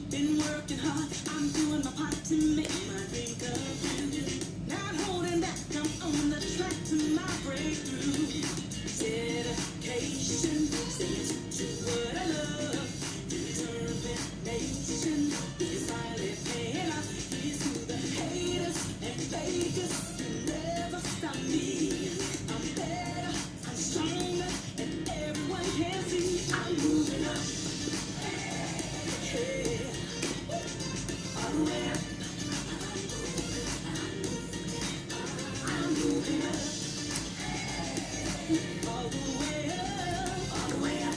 Been working hard, I'm doing my part to make my dream come true. Not holding back, I'm on the track to my breakthrough. Dedication, saying to what I love. Determination is finally paying off. Here's to the haters and fakers, you never stop me. I'm better, I'm stronger, and everyone can see I'm moving up. Hey, all the way up. I'm moving up. All the way up. All the way up.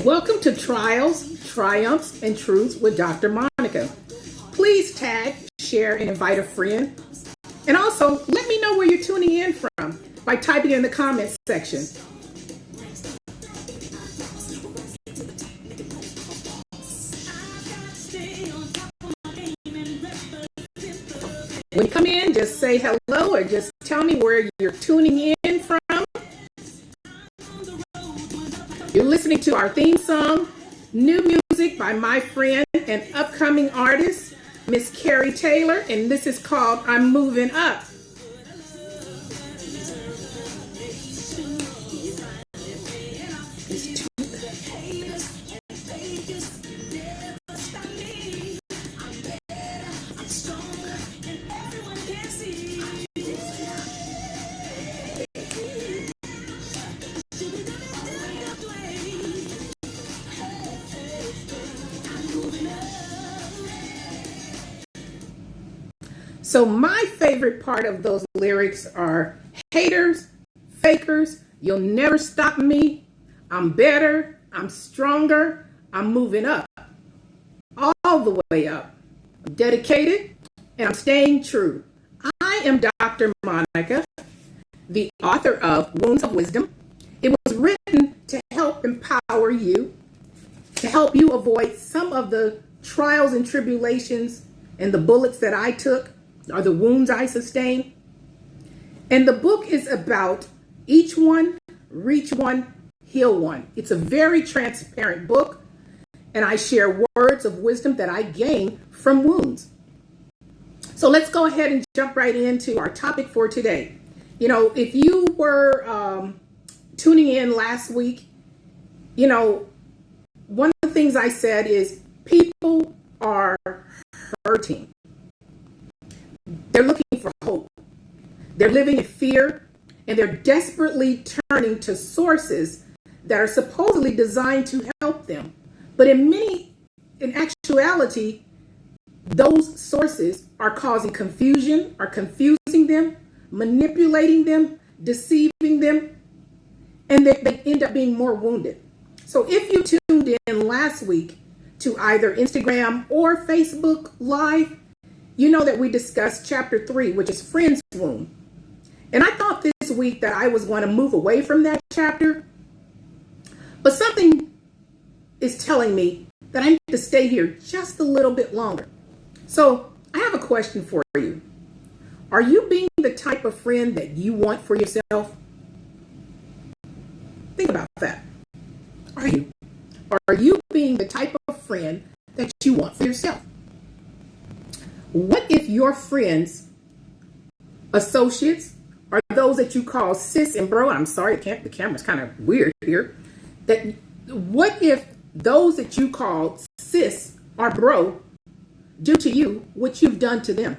Welcome to Trials, Triumphs, and Truths with Dr. Monica. Please tag, share, and invite a friend. And also, let me know where you're tuning in from by typing in the comments section. When you come in, just say hello or just tell me where you're tuning in from. You're listening to our theme song, new music by my friend and upcoming artist, Miss Carrie Taylor, and this is called I'm Moving Up. So my favorite part of those lyrics are haters, fakers, you'll never stop me. I'm better, I'm stronger, I'm moving up. All the way up. I'm dedicated and I'm staying true. I am Dr. Monica, the author of Wounds of Wisdom. It was written to help empower you, to help you avoid some of the trials and tribulations and the bullets that I took, or the wounds I sustained. And the book is about each one, reach one, heal one. It's a very transparent book, and I share words of wisdom that I gain from wounds. So let's go ahead and jump right into our topic for today. You know, if you were tuning in last week, you know, one of the things I said is people are hurting. They're looking for hope. They're living in fear, and they're desperately turning to sources that are supposedly designed to help them. But in actuality, those sources are causing confusion, are confusing them, manipulating them, deceiving them, and they end up being more wounded. So if you tuned in last week to either Instagram or Facebook Live, you know that we discussed chapter 3, which is Friend's Wound. And I thought this week that I was going to move away from that chapter, but something is telling me that I need to stay here just a little bit longer. So I have a question for you. Are you being the type of friend that you want for yourself? Think about that. Are you? Are you being the type of friend that you want for yourself? What if your friends, associates, or those that you call sis and bro? I'm sorry, the camera's kind of weird here. What if those that you call sis or bro do to you what you've done to them?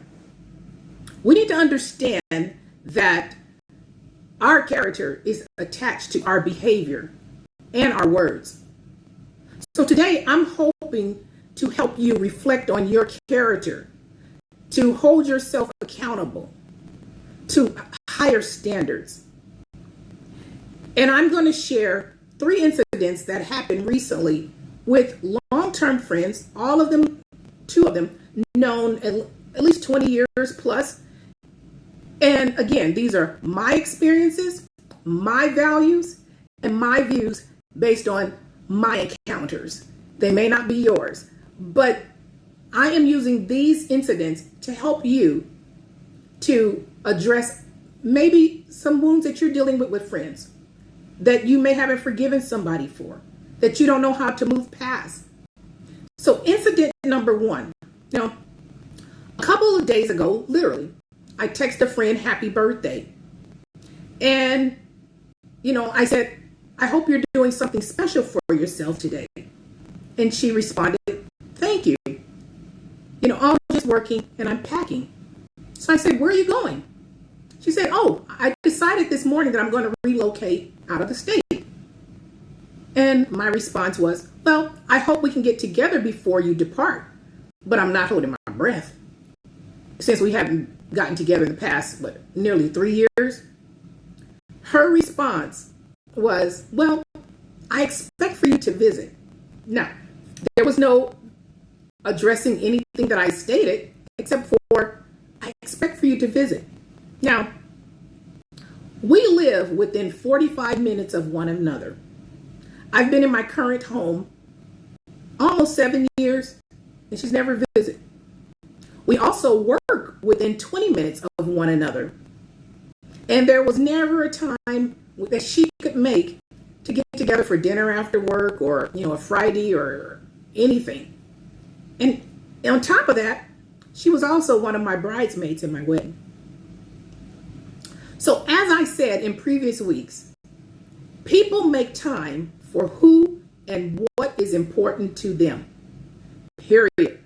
We need to understand that our character is attached to our behavior and our words. So today I'm hoping to help you reflect on your character, to hold yourself accountable to higher standards. And I'm going to share 3 incidents that happened recently with long-term friends, all of them, 2 of them, known at least 20 years plus. And again, these are my experiences, my values, and my views based on my encounters. They may not be yours, but I am using these incidents to help you to address maybe some wounds that you're dealing with friends that you may haven't forgiven somebody for, that you don't know how to move past. So incident number one, now, a couple of days ago, literally, I texted a friend, happy birthday. And, I said, I hope you're doing something special for yourself today. And she responded, thank you. I'm just working and I'm packing. So I said, where are you going? She said, oh, I decided this morning that I'm going to relocate out of the state. And my response was, well, I hope we can get together before you depart, but I'm not holding my breath. Since we haven't gotten together in the past, nearly 3 years, her response was, well, I expect for you to visit. Now, there was no addressing anything that I stated, except for, I expect for you to visit. Now, we live within 45 minutes of one another. I've been in my current home almost 7 years, and she's never visited. We also work within 20 minutes of one another. And there was never a time that she could make to get together for dinner after work or, a Friday or anything. And on top of that, she was also one of my bridesmaids in my wedding. So as I said in previous weeks, people make time for who and what is important to them. Period.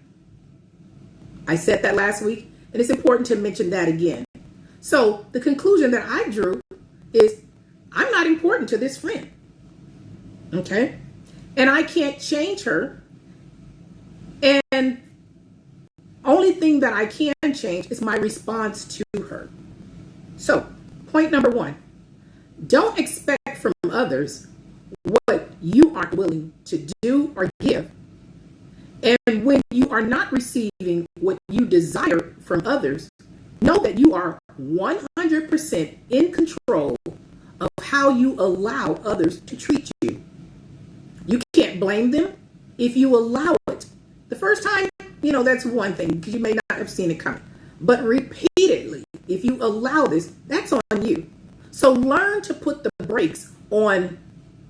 I said that last week, and it's important to mention that again. So the conclusion that I drew is I'm not important to this friend. Okay? And I can't change her. And only thing that I can change is my response to her. So, point number one, don't expect from others what you aren't willing to do or give. And when you are not receiving what you desire from others, know that you are 100% in control of how you allow others to treat you. You can't blame them if you allow it. The first time, that's one thing because you may not have seen it coming. But repeatedly, if you allow this, that's on you. So learn to put the brakes on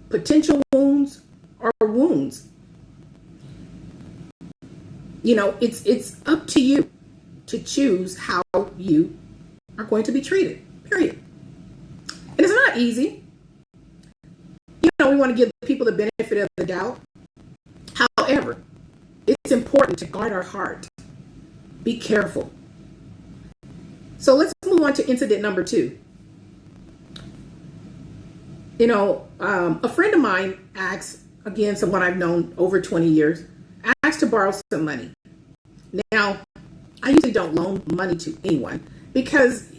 potential wounds or wounds. It's up to you to choose how you are going to be treated, period. And it's not easy. We want to give people the benefit of the doubt. However, it's important to guard our heart. Be careful. So let's move on to incident number two. A friend of mine asked, again, someone I've known over 20 years, asked to borrow some money. Now, I usually don't loan money to anyone because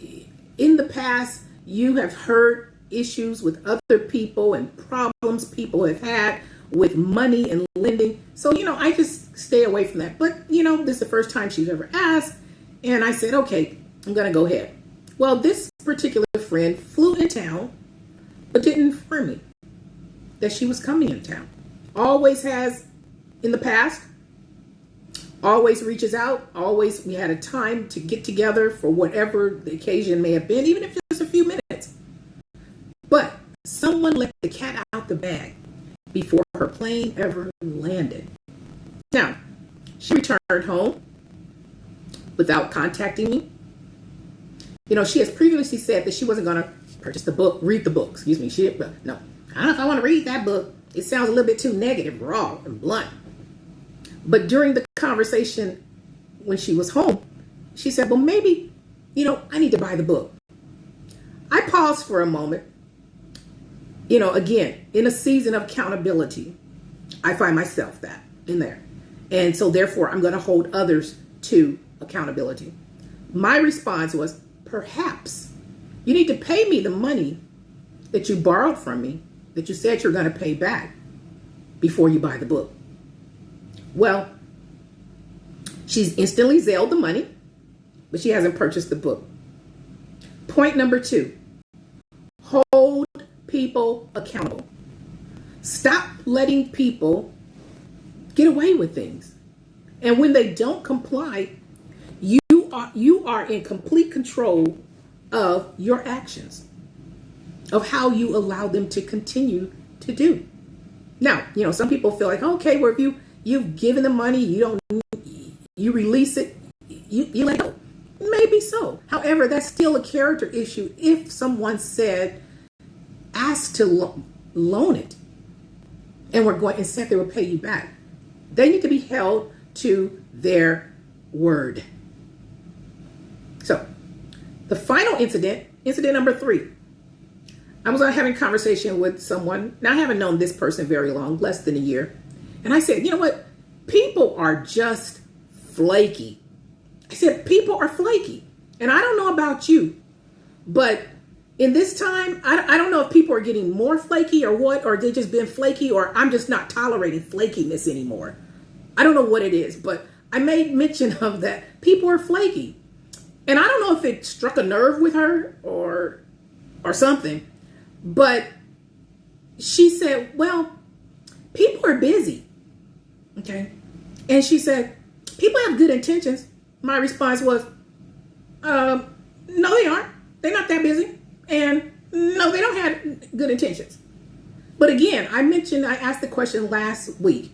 in the past, you have heard issues with other people and problems people have had with money and lending. So, I just stay away from that. But, this is the first time she's ever asked. And I said, okay, I'm going to go ahead. Well, this particular friend flew in town, but didn't inform me that she was coming in town. Always has in the past. Always reaches out. Always we had a time to get together for whatever the occasion may have been, even if just a few minutes. But someone let the cat out the bag before her plane ever landed. Now, she returned home without contacting me. She has previously said that she wasn't going to purchase the book, read the book. Excuse me. No, I don't know if I want to read that book. It sounds a little bit too negative, raw, and blunt. But during the conversation when she was home, she said, well, maybe, I need to buy the book. I paused for a moment. Again, in a season of accountability, I find myself in there. And so therefore, I'm going to hold others to accountability. My response was, perhaps you need to pay me the money that you borrowed from me, that you said you're going to pay back before you buy the book. Well, she's instantly Zelled the money, but she hasn't purchased the book. Point number two, hold people accountable. Stop letting people get away with things. And when they don't comply, you you are in complete control of your actions, of how you allow them to continue to do. Now, some people feel like, okay, well, if you've given the money, you release it, you let go. Maybe so. However, that's still a character issue. If someone asked to loan it, and said they will pay you back, they need to be held to their word. So, the final incident number 3. I was having a conversation with someone. Now, I haven't known this person very long, less than a year. And I said, you know what? People are just flaky. I said, people are flaky. And I don't know about you, but in this time, I don't know if people are getting more flaky or what, or they just been flaky, or I'm just not tolerating flakiness anymore. I don't know what it is, but I made mention of that. People are flaky. And I don't know if it struck a nerve with her or something, but she said, well, people are busy. Okay. And she said, people have good intentions. My response was, no, they aren't. They're not that busy. And no, they don't have good intentions. But again, I asked the question last week.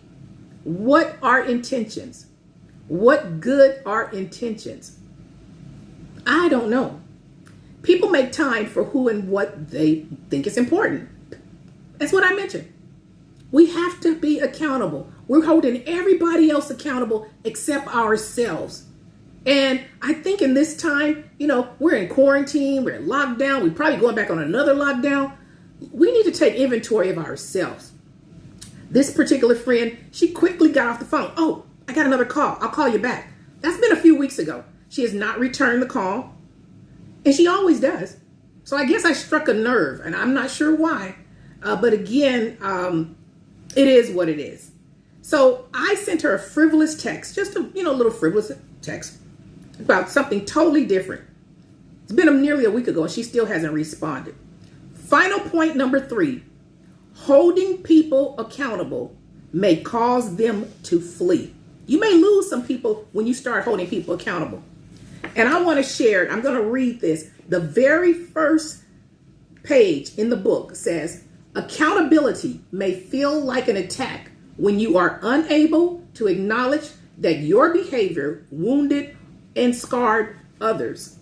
What are intentions? What good are intentions? I don't know. People make time for who and what they think is important. That's what I mentioned. We have to be accountable. We're holding everybody else accountable except ourselves. And I think in this time, we're in quarantine, we're in lockdown, we're probably going back on another lockdown. We need to take inventory of ourselves. This particular friend, she quickly got off the phone. Oh, I got another call. I'll call you back. That's been a few weeks ago. She has not returned the call. And she always does. So I guess I struck a nerve, and I'm not sure why. But again, it is what it is. So I sent her a frivolous text, just a little frivolous text about something totally different. It's been nearly a week ago, and she still hasn't responded. Final point number 3, holding people accountable may cause them to flee. You may lose some people when you start holding people accountable. And I want to share it. I'm going to read this. The very first page in the book says, accountability may feel like an attack when you are unable to acknowledge that your behavior wounded and scarred others.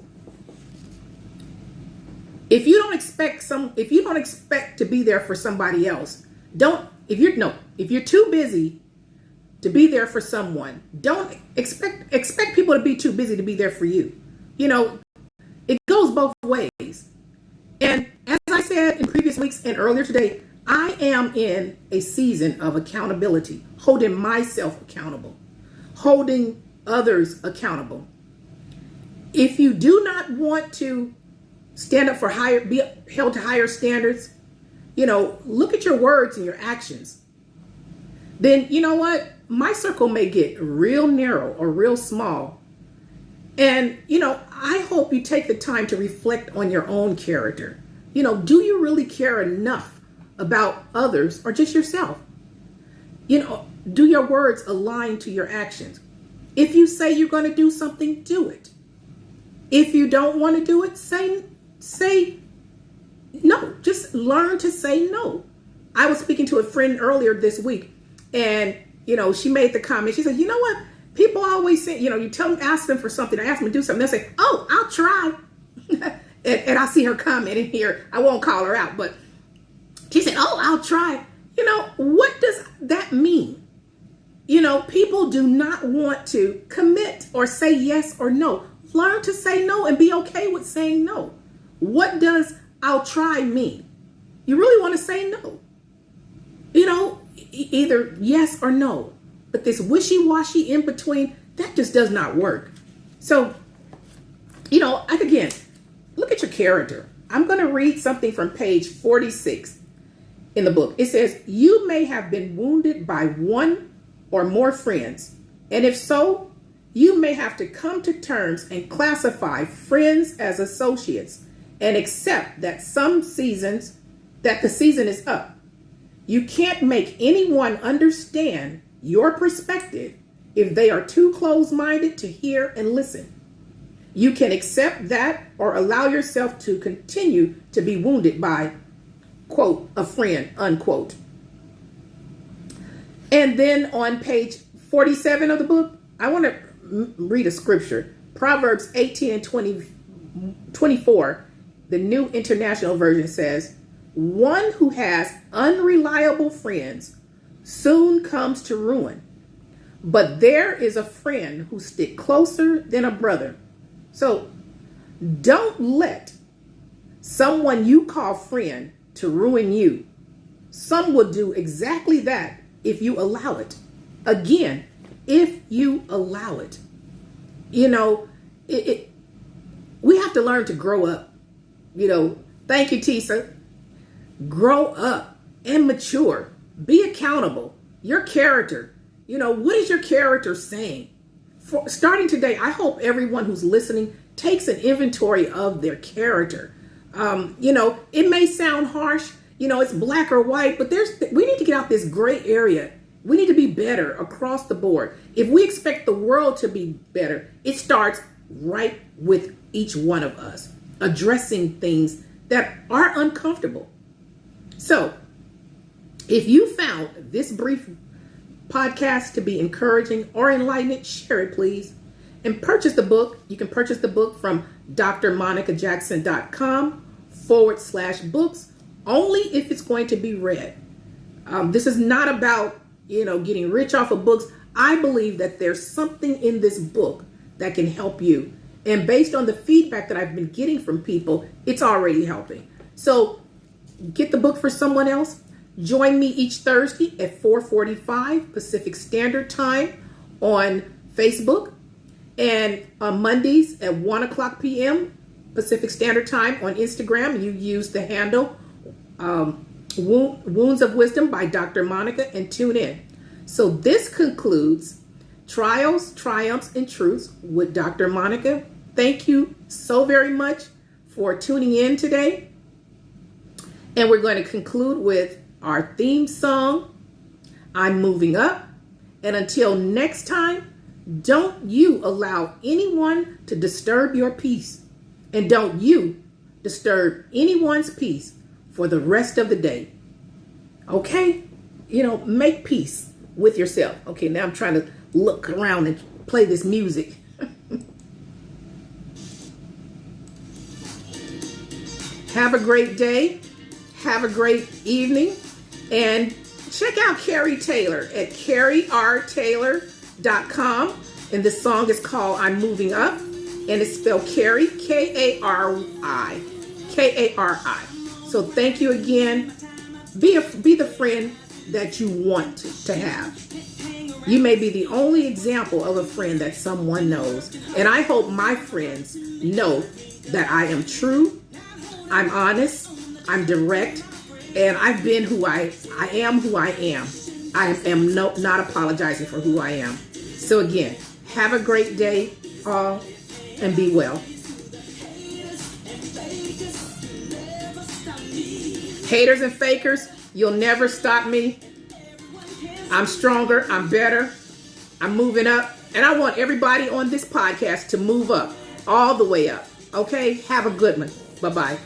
If you don't expect to be there for somebody else, if you're too busy to be there for someone, don't expect people to be too busy to be there for you. It goes both ways. And as I said in previous weeks and earlier today, I am in a season of accountability, holding myself accountable, holding others accountable. If you do not want to stand up for be held to higher standards, look at your words and your actions. Then you know what? My circle may get real narrow or real small. And, I hope you take the time to reflect on your own character. Do you really care enough about others or just yourself? Do your words align to your actions? If you say you're going to do something, do it. If you don't want to do it, say no. Just learn to say no. I was speaking to a friend earlier this week, and she made the comment. She said, you know what? People always say, ask them for something, or ask them to do something. They'll say, oh, I'll try. and I see her comment in here. I won't call her out, but she said, oh, I'll try. What does that mean? People do not want to commit or say yes or no. Learn to say no and be okay with saying no. What does I'll try mean? You really want to say no. Either yes or no. But this wishy-washy in between, that just does not work. So, again, look at your character. I'm going to read something from page 46 in the book. It says, you may have been wounded by one or more friends. And if so, you may have to come to terms and classify friends as associates and accept that the season is up. You can't make anyone understand your perspective if they are too close-minded to hear and listen. You can accept that or allow yourself to continue to be wounded by, quote, a friend, unquote. And then on page 47 of the book, I want to read a scripture. Proverbs 18 and 24, the New International Version says, "One who has unreliable friends soon comes to ruin, but there is a friend who sticks closer than a brother." So don't let someone you call friend to ruin you. Some will do exactly that if you allow it. Again, if you allow it. You know, we have to learn to grow up. You know, thank you, Tisa. Grow up and mature. Be accountable. Your character. You know, what is your character saying? Starting today, I hope everyone who's listening takes an inventory of their character. You know, it may sound harsh. You know, it's black or white, but we need to get out this gray area. We need to be better across the board. If we expect the world to be better, it starts right with each one of us, addressing things that are uncomfortable. So, if you found this brief podcast to be encouraging or enlightening, share it, please. And purchase the book. You can purchase the book from drmonicajackson.com/books, only if it's going to be read. This is not about, you know, getting rich off of books. I believe that there's something in this book that can help you. And based on the feedback that I've been getting from people, it's already helping. So get the book for someone else. Join me each Thursday at 4:45 Pacific Standard Time on Facebook, and on Mondays at 1 o'clock p.m. Pacific Standard Time on Instagram. You use the handle Wounds of Wisdom by Dr. Monica and tune in. So this concludes Trials, Triumphs, and Truths with Dr. Monica. Thank you so very much for tuning in today. And we're going to conclude with our theme song, I'm Moving Up. And until next time, don't you allow anyone to disturb your peace. And don't you disturb anyone's peace for the rest of the day. Okay? You know, make peace with yourself. Okay, now I'm trying to look around and play this music. Have a great day. Have a great evening. And check out Carrie Taylor at carriertaylor.com. And this song is called I'm Moving Up. And it's spelled Carrie, K-A-R-I. K-A-R-I. So thank you again. Be the friend that you want to have. You may be the only example of a friend that someone knows. And I hope my friends know that I am true, I'm honest, I'm direct, and I've been who I am who I am. I am not apologizing for who I am. So again, have a great day all and be well. Haters and fakers, you'll never stop me. I'm stronger, I'm better, I'm moving up. And I want everybody on this podcast to move up, all the way up. Okay? Have a good one. Bye-bye.